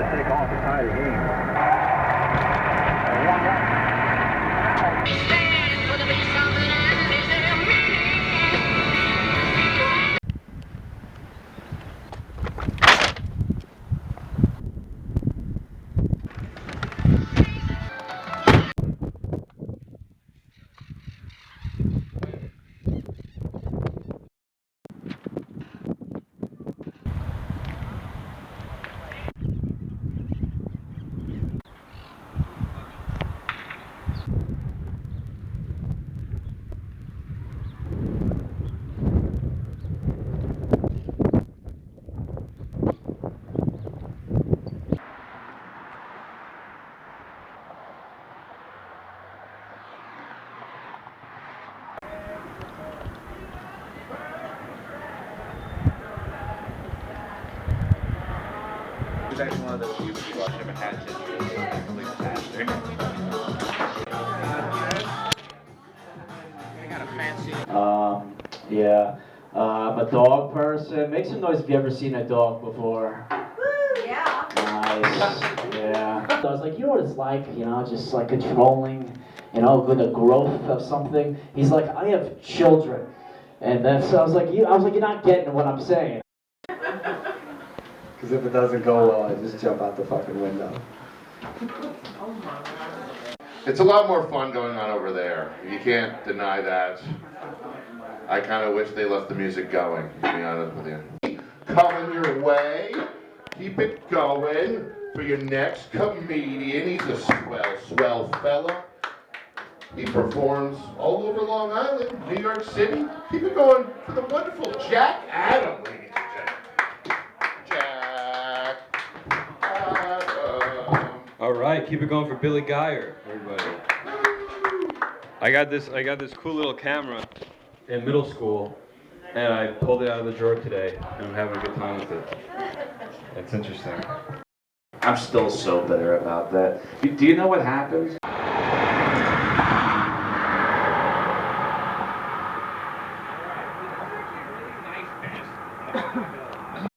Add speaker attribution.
Speaker 1: to take off and tie the game.
Speaker 2: He's actually one of those few people I've never had to do a complete disaster. I got a fancy.
Speaker 3: Yeah. I'm a dog person. Make some noise if you've ever seen a dog before.
Speaker 4: Yeah.
Speaker 3: Nice. Yeah. So I was like, you know what it's like, you know, just like controlling, you know, the growth of something. He's like, I have children. And then so I was like, you're not getting what I'm saying.
Speaker 5: Because if it doesn't go well, I just jump out the fucking window.
Speaker 6: It's a lot more fun going on over there. You can't deny that. I kind of wish they left the music going, to be honest with you. Coming your way. Keep it going for your next comedian. He's a swell fella. He performs all over Long Island, New York City. Keep it going for the wonderful Jack Adam, ladies and gentlemen. Jack Adam.
Speaker 7: All right, keep it going for Billy Geyer, everybody. I got this cool little camera in middle school, and I pulled it out of the drawer today, and I'm having a good time with it. It's interesting.
Speaker 8: I'm still so bitter about that. Do you know what happens?